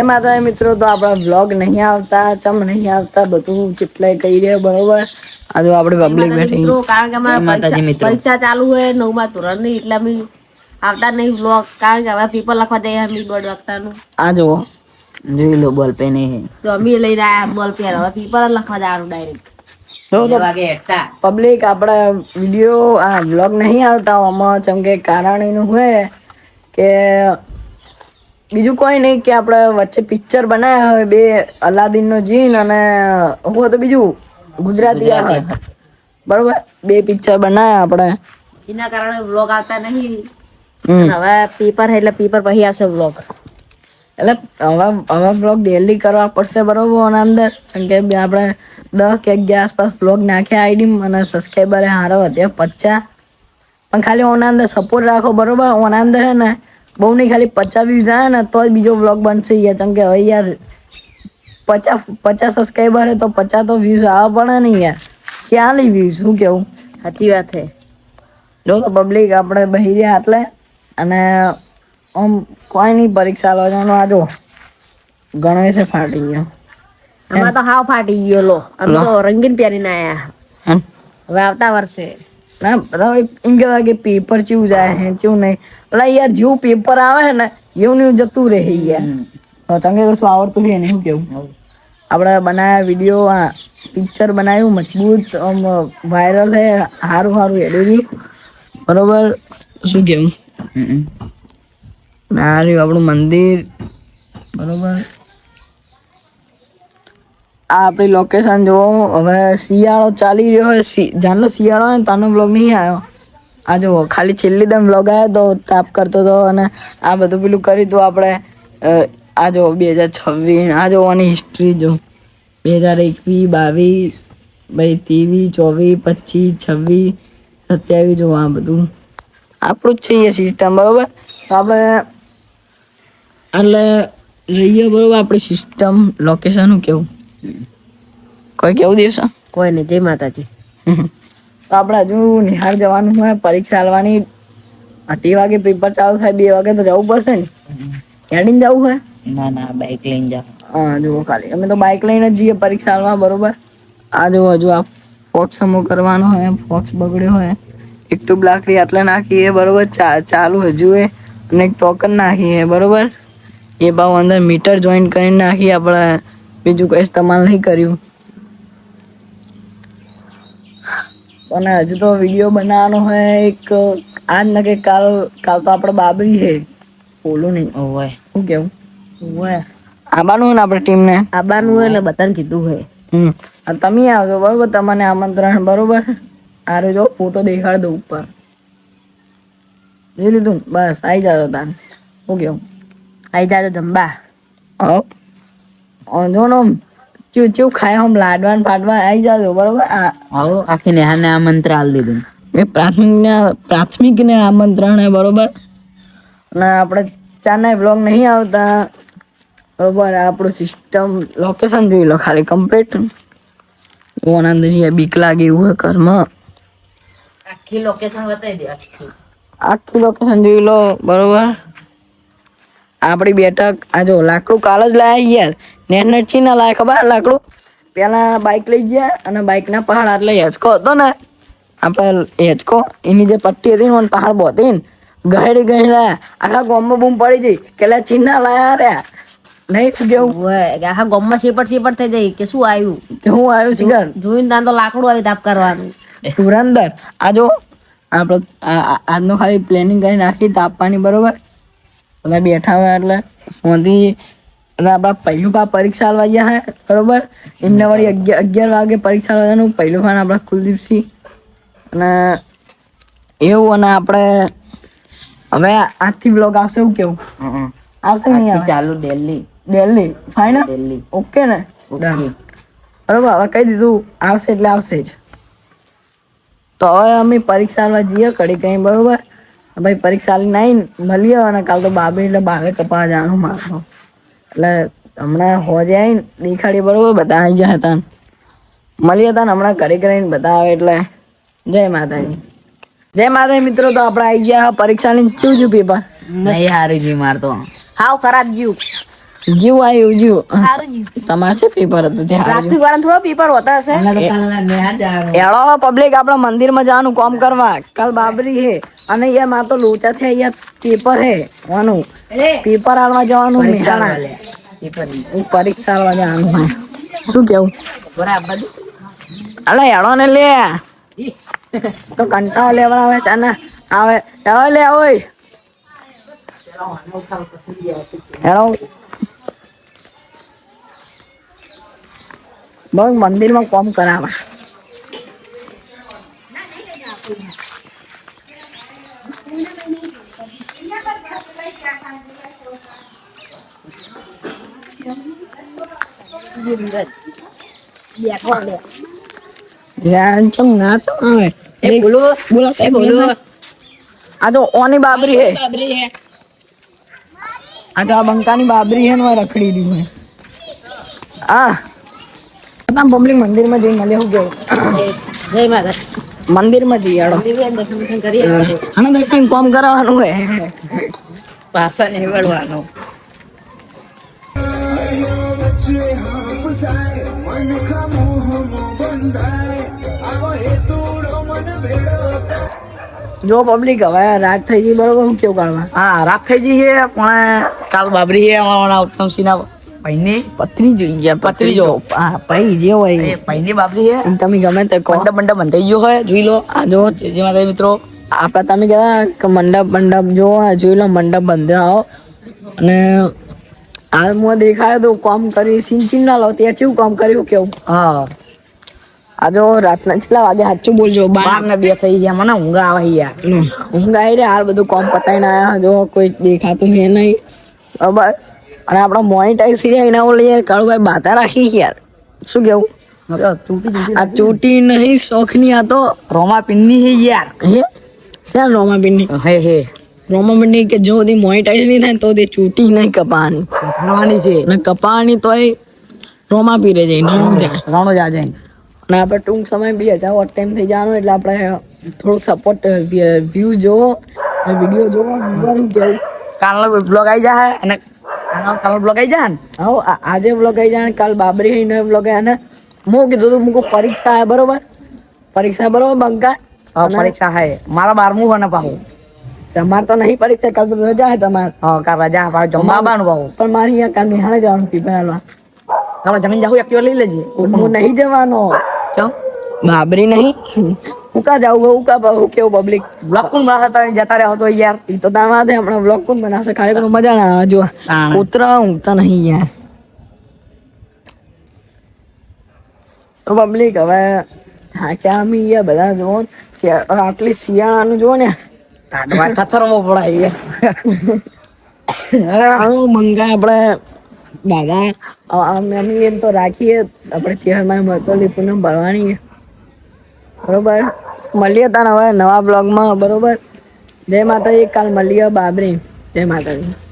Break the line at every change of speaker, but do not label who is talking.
માતા મિત્રો તો આપડા બ્લોગ નહીં આવતા ચમ નહીં આવતા બધું જેટલાય કહી રહ્યા બરોબર. આજે આપડે પબ્લિક બેઠી
મિત્રો કારણ કે અમારા પરીક્ષા ચાલુ હોય 9મા ધોરણની એટલે અમે આવતા નહીં બ્લોગ કારણ કે હવે પેપર લખવા જઈએ અમે બોર્ડ વખતાનું.
આ જો
જોઈ લો બોલ પેન
તો અમે લઈને આયા બોલ પેન હવે પેપર લખવા જવાનું ડાયરેક્ટ.
પબ્લિક આપડા વિડીયો આ બ્લોગ નહીં આવતા આમાં ચમ કે કારણ એનું હોય કે બીજું કોઈ નહીં કે આપણે વચ્ચે પિક્ચર બનાવ્યા હોય બે અલાદીનનો જીન અને હું તો બીજું ગુજરાતી બરોબર બે પિક્ચર બનાવ્યા આપણે
એના કારણે વ્લોગ આવતા નહીં હવે પેપર એટલે પેપર પછી આવશે વ્લોગ
એટલે હવે બ્લોગ ડેલી કરવા પડશે બરોબર ઓના અંદર કેમ કે આપણે 10 કે 11 આસપાસ બ્લોગ નાખ્યા આઈડી અને સબસ્ક્રાઈબર હારો અત્યારે 50 પણ ખાલી ઓના અંદર સપોર્ટ રાખો બરોબર ઓના અંદર હે ને બહુ નહીં ખાલી 50 વ્યૂઝ આવે ને તો જ બીજો વ્લોગ બનશે યાર કેમ કે હવે યાર 50 સબસ્ક્રાઈબર હે તો 50 તો વ્યૂઝ આવવા પડે ને યાર 40 વ્યૂઝ શું કેવું
સાચી વાત છે.
જો તો પબ્લિક આપણે બહી રહ્યા એટલે અને આમ કોઈ નહીં પરીક્ષા લેવાનો આ જો ગણેશ ફાટી ગયો
આમાં તો હાવ ફાટી ગયો લો અમે તો રંગીન પહેરીને આયા હવે આવતા વર્ષે
ના બધા એમ કહેવાય કે પેપર ચેવું જાય હે ચેવું નહીં એટલે યાર જેવું પેપર આવે છે ને એવું ને જતું રહે યાર તંગે કશું આવડતું છે ને શું કેવું આપણે બનાવ્યા વિડીયો આ પિક્ચર બનાવ્યું મજબૂત આમ વાયરલ હે સારું સારું એડિટિંગ બરોબર શું કેવું આ રહ્યું આપણું મંદિર બરોબર આ આપણી લોકેશન જો હવે શિયાળો ચાલી રહ્યો હોય જાણલો શિયાળો હોય ને તાનો બ્લોગ નહીં આવ્યો આ જો ખાલી છેલ્લી દમ બ્લોગ આવ્યો તો તાપ કરતો હતો અને આ બધું પેલું કર્યું હતું આપણે આ જો 2026 આ જોવાની હિસ્ટ્રી જો 2021 22 23 24 25 26 27 જો આ બધું આપણું જ છે એ સિસ્ટમ બરોબર તો આપણે એટલે રહીએ બરોબર આપણી સિસ્ટમ લોકેશન કેવું કોઈ કેવું દિવસ
કોઈ નહીં જય માતાજી.
તો આપણે હજુ નિહાળ જવાનું હોય પરીક્ષા આલવાની 8 વાગે પેપર ચાલુ થાય 2 વાગે તો જવું પડશે ને હેડીને જવું હોય
ના બાઈક લઈને જાવ.
હા જુઓ ખાલી અમે તો બાઇક લઈને જ જઈએ પરીક્ષા આલવા બરોબર આ જો હજુ આ ફોક્સ સમો કરવાનો હોય ફોક્સ બગડ્યો હોય એક ટ્યુબ લાકડી આટલે નાખીએ બરોબર ચાલુ હજુ એ અને એક ટોકન નાખીએ બરોબર એ ભાવ અંદર મીટર જોઈન કરીને નાખીએ આપણે બીજું કંઈ ઇસ્તેમાલ નહીં કર્યું અને હજુ તો વિડીયો બનાવવાનો હોય એક આજ ન કે કાલ તો આપણે બાબરી છે બોલું નહીં
ઓય
શું કેવું
હોય
આવવાનું હોય ને આપણે ટીમને
આવવાનું હોય એટલે બધાને કીધું હોય
તમે આવજો બરોબર તમને આમંત્રણ બરોબર આરે જો ફોટો દેખાડ દો ઉપર જોઈ લીધું બસ આવી જાજો તાન શું કેવું
આવી જાજો જમવા
જો ને ચેવું ખાય આમ લાડવાન ફાડવા આવી જાજો બરોબર
આવો આખી નેહાને આમંત્રણ આલી દીધું
એ પ્રાથમિકને આમંત્રણ હે બરોબર અને આપણે ચારના બ્લોગ નહીં આવતા બરોબર આપણું સિસ્ટમ લોકેશન જોઈ લો ખાલી કમ્પ્લીટ ઓન અંદર બીક લાગે એવું હોય ઘરમાં
આખી લોકેશન બતાવી દે
આખી લોકેશન જોઈ લો બરોબર આપણી બેઠક આ જો લાકડું કાલ જ લાયા યાર નેટ થી ના લાયા ખબર લાકડું પેલા બાઇક લઈ ગયા અને બાઇકના પહાડ આટલે હેચકો હતો ને આપણે હેચકો એની જે પટ્ટી હતી ને પહાડ બોતી ને ગહેડી લાયા આખા ગોમમાં બૂમ પડી જઈ કે ચીના લાયા રે નહીં કેવું
આખા ગોમમાં સેપટ થઈ જાય કે શું આવ્યું
કે હું આવ્યું શિખર
જોઈને તાન તો લાકડું આવી તાપ કરવાનું
ધુરંદર આ જો આપણે આજનો ખાલી પ્લેનિંગ કરી નાખી તાપવાની બરોબર બધા બેઠા હોય એટલે સોંધી આપણા પહેલું પરીક્ષા આલવા ગયા હે બરોબર એમને વળી 11 વાગે પરીક્ષા આલવાનું પહેલું ફાન આપણા કુલદીપસિંહ અને એવું અને આપણે હવે આજથી બ્લોગ આવશે એવું કેવું આવશે નહીં આવે
ચાલુ
દિલ્હી ફાઇનલ
દિલ્હી
ઓકે ને બરોબર હવે કહી દીધું આવશે એટલે આવશે જ તો હવે અમે પરીક્ષા આલવા જઈએ કડી કઈ બરોબર ભાઈ પરીક્ષા આલીને આવીને મળીએ અને કાલ તો બાબી એટલે બારે કપા જવાનું મારતો એટલે હમણાં હોજે આવીને દેખાડીએ બરોબર બધા આવી જાય હતા મળીએ હતા ને હમણાં ઘડી કરીને બધા આવે એટલે જય માતાજી મિત્રો તો આપણે આવી ગયા પરીક્ષાની ચેવું પેપર
નહીં હારી જી મારતો
હાવ ખરાબ ગયું
જીવ આવ્યું જીવ
સારું જીવ
તમારે છે પેપર હતું તે હારું
ટ્રાફિક વાળા થોડો પેપર હોતા હશે
એળો પબ્લિક આપણે મંદિરમાં જવાનું કામ કરવા કાલ બાબરી હે અને યાર માં તો લોચા છે યાર પેપર હે વાનું પેપર આલવા જવાનું મહેસાણા પરીક્ષા આલવા જવાનું હે શું કેવું
બરાબર
અલા એળો ને લે તો કંટાળો લેવા આવે તને આવે એળો લે ઓય એળો બસ મંદિરમાં કામ કરાવા યાર ચમ ના તો આવે બોલો આ તો ઓની બાબરી હે આ તો આ બંકાની બાબરી હે ને રખડી દી હે આ પબ્લિક મંદિરમાં જઈને મળે હું કેવું
જય માતા
મંદિરમાં જઈએ હેડો
દર્શન કરીએ
આના દર્શન કોમ કરાવવાનું હે
પાછા નહીં વળવાનો જો પબ્લિક હવે રાત થઈ ગઈ બરોબર હું કેવું કાઢવા હા રાત થઈ ગઈ છે પણ કાલ બાબરી છે અમારા ઉત્તમસિંહ ના પૈની
પત્રી જોઈ ગયા
પત્રી જો.
હા પઈ જે હોય
પૈની બાબરી છે
તમે ગમે તે કહો
મંડપ મંડપ બંધાઈ ગયો હોય જોઈ લો
આ જો
જે માતા મિત્રો
આપડે તમે કહેતા કે મંડપ જો આ જોઈ લો મંડપ બંધાવો અને હાલ હું દેખાય તો કામ કરી સિંચી ના લો ત્યાં કેવું કામ કર્યું કેવું
હા
આ જો રાતના કેટલા વાગે સાચું બોલજો
12 ને 2 થઈ ગયા મને ઊંઘ આવે યાર
ઊંઘ આવી રે હાલ બધું કામ પતાવીને આવ્યા જો કોઈ દેખાતું છે નહીં બરાબર અને આપણા મોનિટાઈઝ થઈ જાય એના ઓલે યાર કાળુભાઈ બાતા રાખી યાર શું કેવું આ ચૂંટી નહીં શોખની આ તો
રોમા પિન્ની છે યાર
હે શ્યાં રોમાબીનની
હે
રોમાબીનની કે જો દી મોનિટાઈઝ નહીં થાય તો તે ચૂંટી નહીં કપાવાની
ભણવાની છે
ને કપાવાની તોય રોમા પીરે જઈને રણું જાય
રણો જા જાય
અને આપણે ટૂંક સમય 2000 ટાઈમ થઈ જવાનું એટલે આપણે થોડુંક સપોર્ટ વ્યૂઝ જોવો વિડીયો જોવો શું કેવું
કાલનો બ્લોગ આવી જાય અને કાલનો બ્લોગ આવી જાય ને
હા આજે વ્લોગ આવી જાય કાલ બાબરી નો વ્લોગ અને હું કીધું તું મુકો પરીક્ષા હે પરીક્ષા બરોબર બંકા
પરીક્ષા હે મારા 12મું હોય ને પાછું
તમારે તો નહીં પરીક્ષા કાલ તો રજા હે તમારે
હા કાલ રજા પાછું જમવાનું પાછું
પણ મારી અહીંયા કાલ નિહાળે જવાનું પીપર હાલવા
તમે જમીન જાવ એક્ટિવા લઈ લેજે
હું નહીં જવાનો
ચમ
બાબરી નહીં હું કા જાઉં હું કા હું કેવું પબ્લિક
બ્લોગ કોણ બનાવતા તમે જતા રહ્યા તો યાર
એ તો તાર વાત હે હમણાં વ્લોગ કોણ બનાવશે ખાલી પણ મજા ના આવે જો કૂતરા ઊંઘતા નહીં યાર તો પબ્લિક હવે થાક્યા અમે યાર બધા જુઓ આટલી શિયાળાનું જુઓ ને
કાઢવા થથરવો પડાય
આવું મંગા આપણે દાદા અમે એમ તો રાખીએ આપણે ચેરમાં મરતોલી પૂનમ ભરવાની બરોબર મળીએ તાને હવે નવા બ્લોગમાં બરોબર જય માતાજી કાલ મળીએ બાબરી જય માતાજી